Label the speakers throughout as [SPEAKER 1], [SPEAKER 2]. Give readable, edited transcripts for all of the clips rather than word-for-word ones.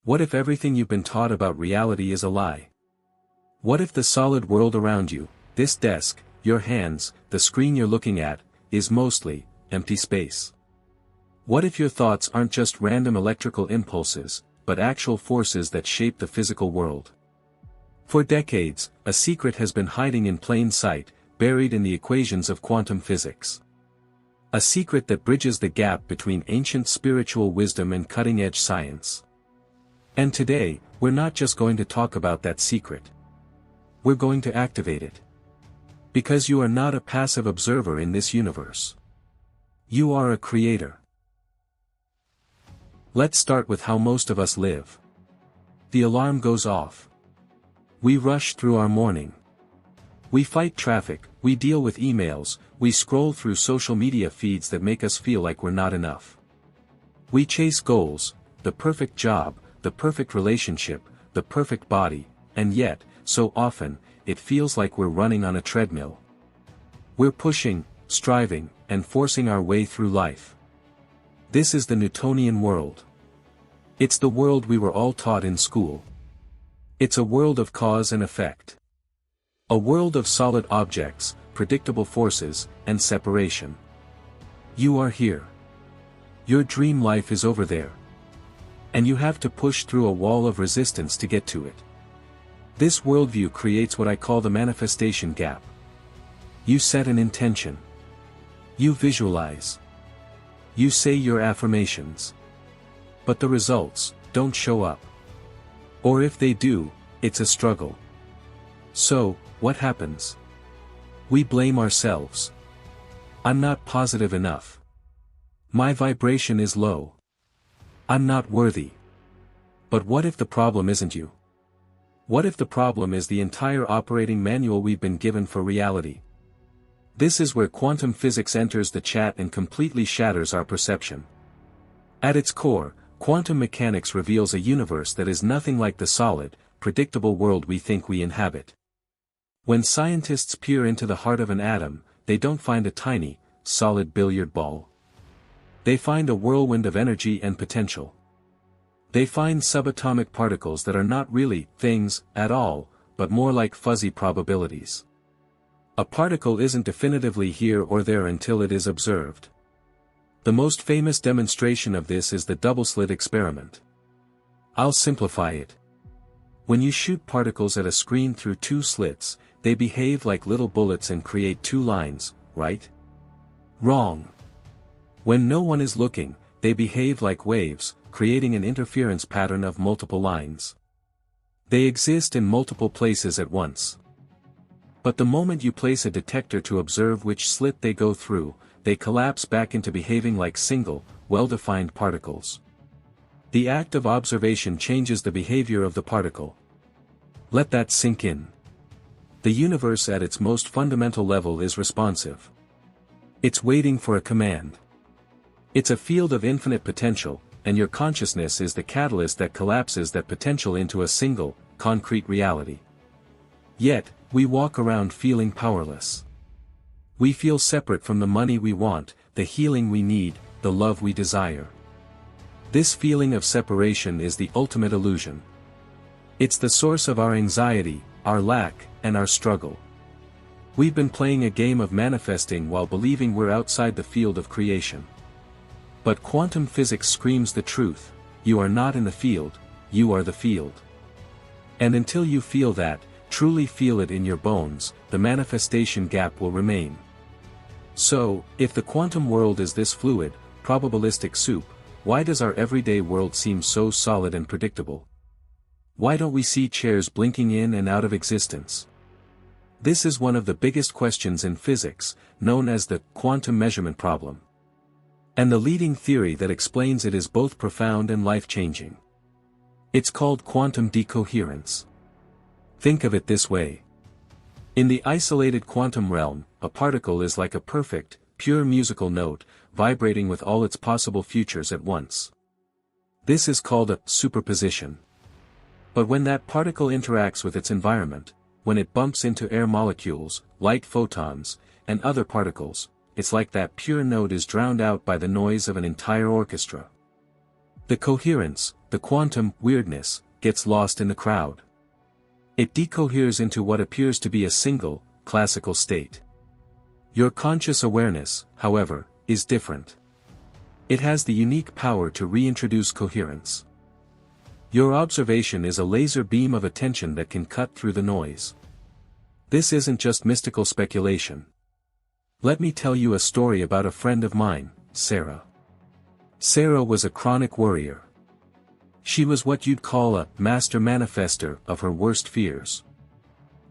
[SPEAKER 1] What if everything you've been taught about reality is a lie? What if the solid world around you, this desk, your hands, the screen you're looking at, is mostly empty space? What if your thoughts aren't just random electrical impulses, but actual forces that shape the physical world? For decades, a secret has been hiding in plain sight, buried in the equations of quantum physics. A secret that bridges the gap between ancient spiritual wisdom and cutting-edge science. And today, we're not just going to talk about that secret. We're going to activate it. Because you are not a passive observer in this universe. You are a creator. Let's start with how most of us live. The alarm goes off. We rush through our morning. We fight traffic, we deal with emails, we scroll through social media feeds that make us feel like we're not enough. We chase goals, the perfect job, the perfect relationship, the perfect body, and yet, so often, it feels like we're running on a treadmill. We're pushing, striving, and forcing our way through life. This is the Newtonian world. It's the world we were all taught in school. It's a world of cause and effect. A world of solid objects, predictable forces, and separation. You are here. Your dream life is over there. And you have to push through a wall of resistance to get to it. This worldview creates what I call the manifestation gap. You set an intention. You visualize. You say your affirmations. But the results don't show up. Or if they do, it's a struggle. So, what happens? We blame ourselves. I'm not positive enough. My vibration is low. I'm not worthy. But what if the problem isn't you? What if the problem is the entire operating manual we've been given for reality? This is where quantum physics enters the chat and completely shatters our perception. At its core, quantum mechanics reveals a universe that is nothing like the solid, predictable world we think we inhabit. When scientists peer into the heart of an atom, they don't find a tiny, solid billiard ball. They find a whirlwind of energy and potential. They find subatomic particles that are not really things at all, but more like fuzzy probabilities. A particle isn't definitively here or there until it is observed. The most famous demonstration of this is the double-slit experiment. I'll simplify it. When you shoot particles at a screen through two slits, they behave like little bullets and create two lines, right? Wrong. When no one is looking, they behave like waves, creating an interference pattern of multiple lines. They exist in multiple places at once. But the moment you place a detector to observe which slit they go through, they collapse back into behaving like single, well-defined particles. The act of observation changes the behavior of the particle. Let that sink in. The universe at its most fundamental level is responsive. It's waiting for a command. It's a field of infinite potential, and your consciousness is the catalyst that collapses that potential into a single, concrete reality. Yet, we walk around feeling powerless. We feel separate from the money we want, the healing we need, the love we desire. This feeling of separation is the ultimate illusion. It's the source of our anxiety, our lack, and our struggle. We've been playing a game of manifesting while believing we're outside the field of creation. But quantum physics screams the truth: you are not in the field, you are the field. And until you feel that, truly feel it in your bones, the manifestation gap will remain. So, if the quantum world is this fluid, probabilistic soup, why does our everyday world seem so solid and predictable? Why don't we see chairs blinking in and out of existence? This is one of the biggest questions in physics, known as the quantum measurement problem. And the leading theory that explains it is both profound and life-changing. It's called quantum decoherence. Think of it this way. In the isolated quantum realm, a particle is like a perfect, pure musical note, vibrating with all its possible futures at once. This is called a superposition. But when that particle interacts with its environment, when it bumps into air molecules, light photons, and other particles, it's like that pure note is drowned out by the noise of an entire orchestra. The coherence, the quantum weirdness gets lost in the crowd. It decoheres into what appears to be a single, classical state. Your conscious awareness, however, is different. It has the unique power to reintroduce coherence. Your observation is a laser beam of attention that can cut through the noise. This isn't just mystical speculation. Let me tell you a story about a friend of mine, Sarah. Sarah was a chronic worrier. She was what you'd call a master manifester of her worst fears.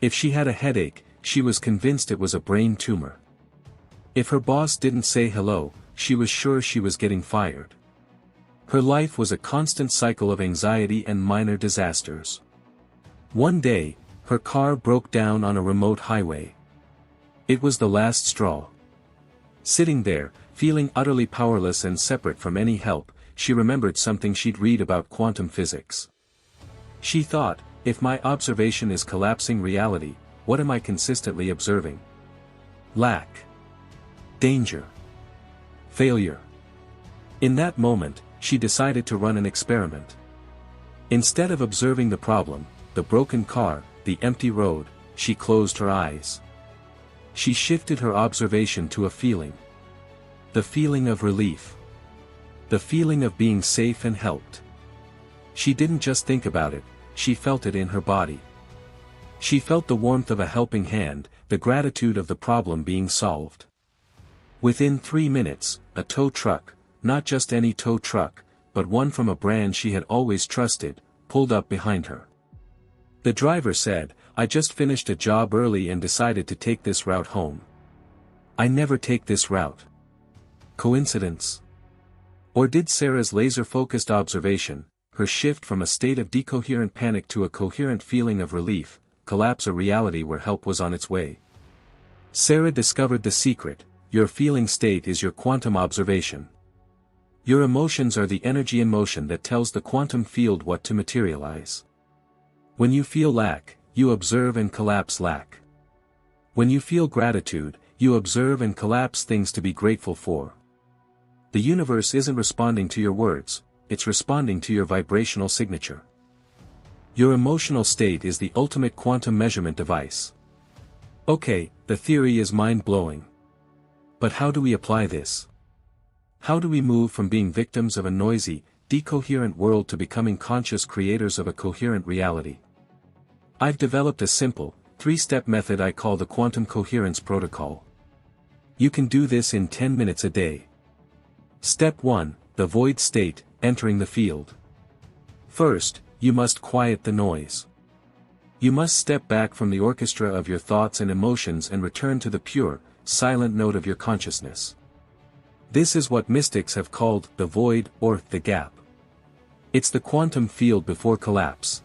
[SPEAKER 1] If she had a headache, she was convinced it was a brain tumor. If her boss didn't say hello, she was sure she was getting fired. Her life was a constant cycle of anxiety and minor disasters. One day, her car broke down on a remote highway. It was the last straw. Sitting there, feeling utterly powerless and separate from any help, she remembered something she'd read about quantum physics. She thought, if my observation is collapsing reality, what am I consistently observing? Lack. Danger. Failure. In that moment, she decided to run an experiment. Instead of observing the problem, the broken car, the empty road, she closed her eyes. She shifted her observation to a feeling. The feeling of relief. The feeling of being safe and helped. She didn't just think about it, she felt it in her body. She felt the warmth of a helping hand, the gratitude of the problem being solved. Within 3 minutes, a tow truck, not just any tow truck, but one from a brand she had always trusted, pulled up behind her. The driver said, "I just finished a job early and decided to take this route home. I never take this route." Coincidence? Or did Sarah's laser-focused observation, her shift from a state of decoherent panic to a coherent feeling of relief, collapse a reality where help was on its way? Sarah discovered the secret: your feeling state is your quantum observation. Your emotions are the energy in motion that tells the quantum field what to materialize. When you feel lack, you observe and collapse lack. When you feel gratitude, you observe and collapse things to be grateful for. The universe isn't responding to your words, it's responding to your vibrational signature. Your emotional state is the ultimate quantum measurement device. Okay, the theory is mind-blowing. But how do we apply this? How do we move from being victims of a noisy, decoherent world to becoming conscious creators of a coherent reality? I've developed a simple, 3-step method I call the Quantum Coherence Protocol. You can do this in 10 minutes a day. Step 1, the void state, entering the field. First, you must quiet the noise. You must step back from the orchestra of your thoughts and emotions and return to the pure, silent note of your consciousness. This is what mystics have called the void or the gap. It's the quantum field before collapse.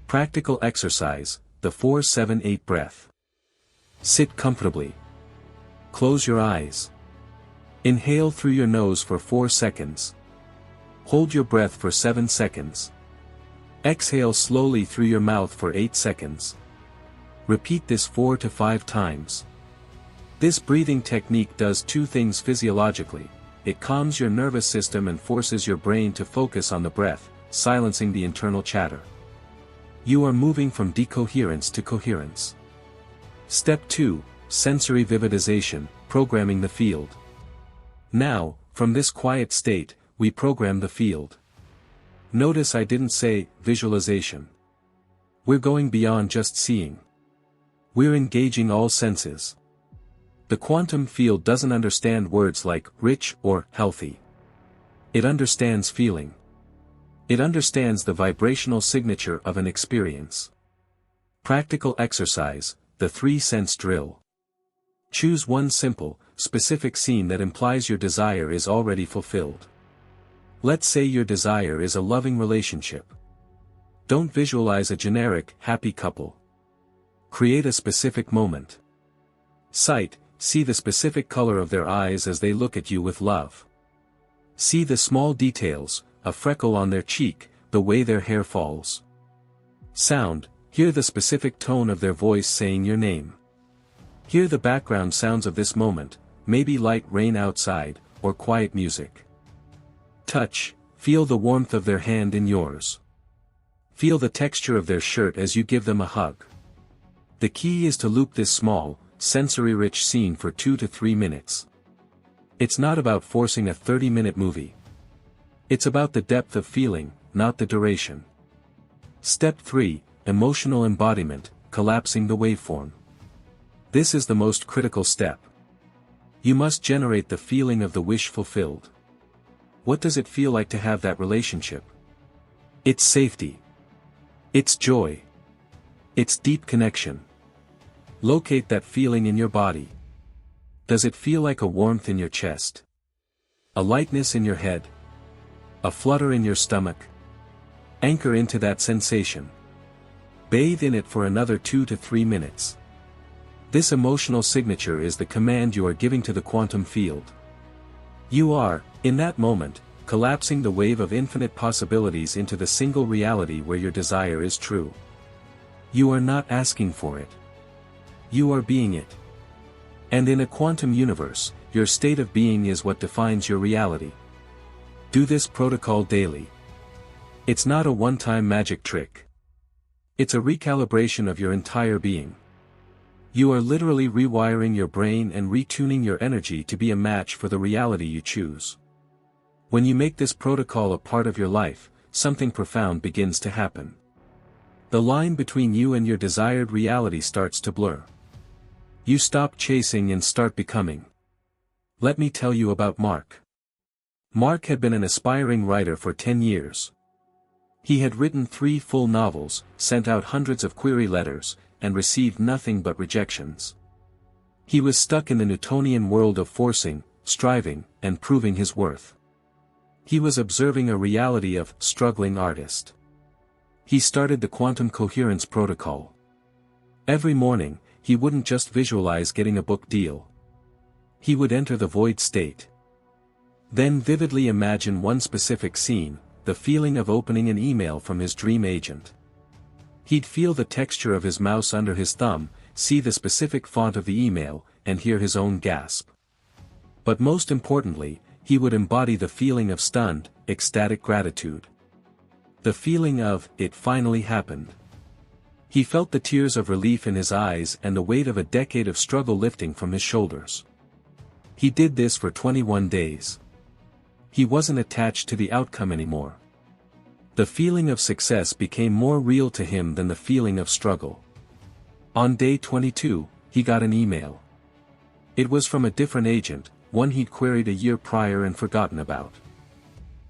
[SPEAKER 1] Practical exercise, the 4-7-8 breath. Sit comfortably. Close your eyes. Inhale through your nose for 4 seconds. Hold your breath for 7 seconds. Exhale slowly through your mouth for 8 seconds. Repeat this 4 to 5 times. This breathing technique does 2 things physiologically. It calms your nervous system and forces your brain to focus on the breath, silencing the internal chatter. You are moving from decoherence to coherence. Step 2, sensory vividization, programming the field. Now, from this quiet state, we program the field. Notice I didn't say visualization. We're going beyond just seeing. We're engaging all senses. The quantum field doesn't understand words like rich or healthy. It understands feeling. It understands the vibrational signature of an experience. Practical exercise, the 3-sense drill. Choose one simple, specific scene that implies your desire is already fulfilled. Let's say your desire is a loving relationship. Don't visualize a generic, happy couple. Create a specific moment. Sight, see the specific color of their eyes as they look at you with love. See the small details, a freckle on their cheek, the way their hair falls. Sound, hear the specific tone of their voice saying your name. Hear the background sounds of this moment, maybe light rain outside, or quiet music. Touch, Feel the warmth of their hand in yours. Feel the texture of their shirt as you give them a hug. The key is to loop this small, sensory-rich scene for 2 to 3 minutes. It's not about forcing a 30-minute movie. It's about the depth of feeling, not the duration. Step 3, Emotional Embodiment, Collapsing the Waveform. This is the most critical step. You must generate the feeling of the wish fulfilled. What does it feel like to have that relationship? It's safety. It's joy. It's deep connection. Locate that feeling in your body. Does it feel like a warmth in your chest? A lightness in your head? A flutter in your stomach? Anchor into that sensation. Bathe in it for another 2 to 3 minutes. This emotional signature is the command you are giving to the quantum field. You are, in that moment, collapsing the wave of infinite possibilities into the single reality where your desire is true. You are not asking for it. You are being it. And in a quantum universe, your state of being is what defines your reality. Do this protocol daily. It's not a one-time magic trick. It's a recalibration of your entire being. You are literally rewiring your brain and retuning your energy to be a match for the reality you choose. When you make this protocol a part of your life, something profound begins to happen. The line between you and your desired reality starts to blur. You stop chasing and start becoming. Let me tell you about Mark. Mark had been an aspiring writer for 10 years. He had written 3 full novels, sent out hundreds of query letters, and received nothing but rejections. He was stuck in the Newtonian world of forcing, striving, and proving his worth. He was observing a reality of struggling artist. He started the Quantum Coherence Protocol. Every morning, he wouldn't just visualize getting a book deal. He would enter the void state. Then vividly imagine one specific scene, the feeling of opening an email from his dream agent. He'd feel the texture of his mouse under his thumb, see the specific font of the email, and hear his own gasp. But most importantly, he would embody the feeling of stunned, ecstatic gratitude. The feeling of, it finally happened. He felt the tears of relief in his eyes and the weight of a decade of struggle lifting from his shoulders. He did this for 21 days. He wasn't attached to the outcome anymore. The feeling of success became more real to him than the feeling of struggle. On day 22, he got an email. It was from a different agent, one he'd queried a year prior and forgotten about.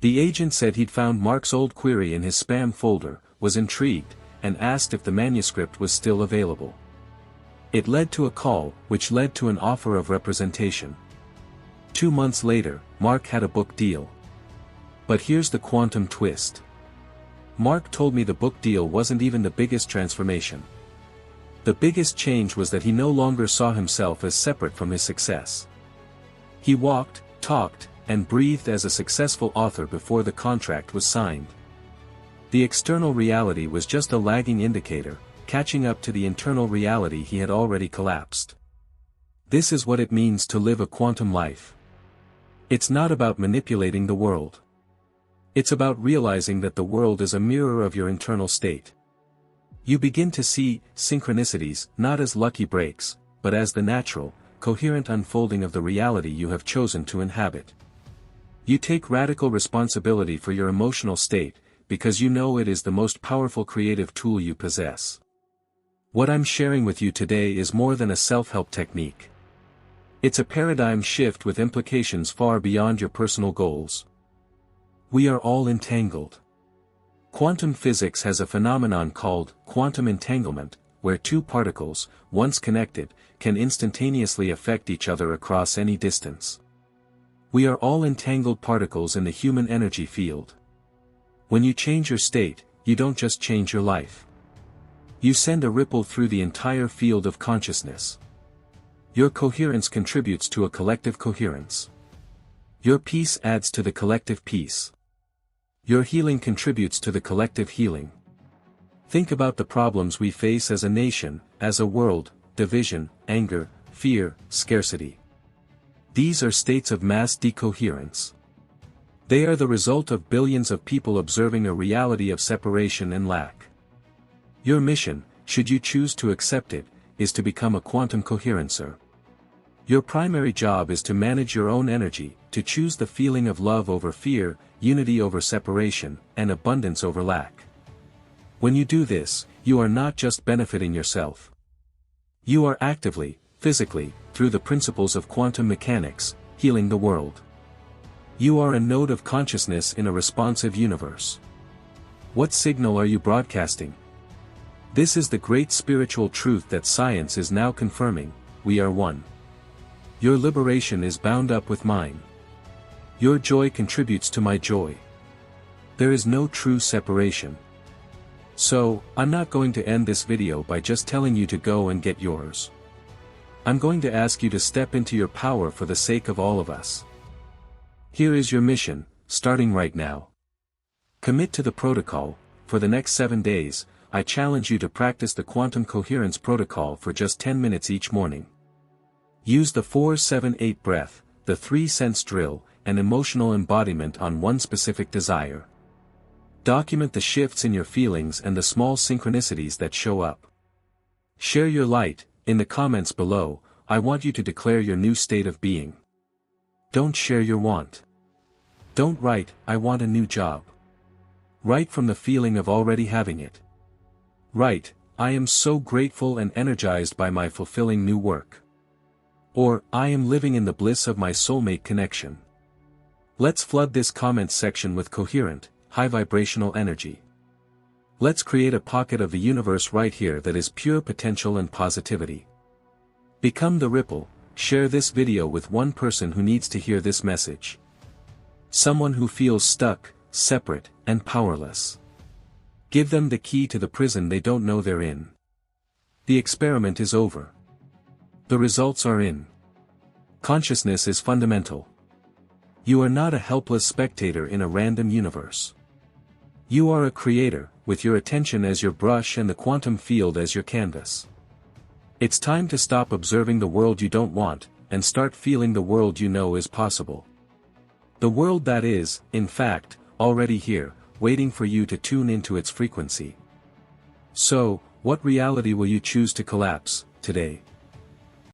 [SPEAKER 1] The agent said he'd found Mark's old query in his spam folder, was intrigued, and asked if the manuscript was still available. It led to a call, which led to an offer of representation. 2 months later, Mark had a book deal. But here's the quantum twist. Mark told me the book deal wasn't even the biggest transformation. The biggest change was that he no longer saw himself as separate from his success. He walked, talked, and breathed as a successful author before the contract was signed. The external reality was just a lagging indicator, catching up to the internal reality he had already collapsed. This is what it means to live a quantum life. It's not about manipulating the world. It's about realizing that the world is a mirror of your internal state. You begin to see synchronicities not as lucky breaks, but as the natural, coherent unfolding of the reality you have chosen to inhabit. You take radical responsibility for your emotional state, because you know it is the most powerful creative tool you possess. What I'm sharing with you today is more than a self-help technique. It's a paradigm shift with implications far beyond your personal goals. We are all entangled. Quantum physics has a phenomenon called quantum entanglement, where 2 particles, once connected, can instantaneously affect each other across any distance. We are all entangled particles in the human energy field. When you change your state, you don't just change your life. You send a ripple through the entire field of consciousness. Your coherence contributes to a collective coherence. Your peace adds to the collective peace. Your healing contributes to the collective healing. Think about the problems we face as a nation, as a world: division, anger, fear, scarcity. These are states of mass decoherence. They are the result of billions of people observing a reality of separation and lack. Your mission, should you choose to accept it, is to become a quantum coherencer. Your primary job is to manage your own energy, to choose the feeling of love over fear, unity over separation, and abundance over lack. When you do this, you are not just benefiting yourself. You are actively, physically, through the principles of quantum mechanics, healing the world. You are a node of consciousness in a responsive universe. What signal are you broadcasting? This is the great spiritual truth that science is now confirming: we are one. Your liberation is bound up with mine. Your joy contributes to my joy. There is no true separation. So, I'm not going to end this video by just telling you to go and get yours. I'm going to ask you to step into your power for the sake of all of us. Here is your mission, starting right now. Commit to the protocol. For the next 7 days, I challenge you to practice the Quantum Coherence Protocol for just 10 minutes each morning. Use the 4-7-8 breath, the 3-sense drill, and emotional embodiment on one specific desire. Document the shifts in your feelings and the small synchronicities that show up. Share your light. In the comments below, I want you to declare your new state of being. Don't share your want. Don't write, "I want a new job." Write from the feeling of already having it. Write, "I am so grateful and energized by my fulfilling new work." Or, "I am living in the bliss of my soulmate connection." Let's flood this comments section with coherent, high vibrational energy. Let's create a pocket of the universe right here that is pure potential and positivity. Become the ripple. Share this video with one person who needs to hear this message. Someone who feels stuck, separate, and powerless. Give them the key to the prison they don't know they're in. The experiment is over. The results are in. Consciousness is fundamental. You are not a helpless spectator in a random universe. You are a creator, with your attention as your brush and the quantum field as your canvas. It's time to stop observing the world you don't want, and start feeling the world you know is possible. The world that is, in fact, already here, waiting for you to tune into its frequency. So, what reality will you choose to collapse, today?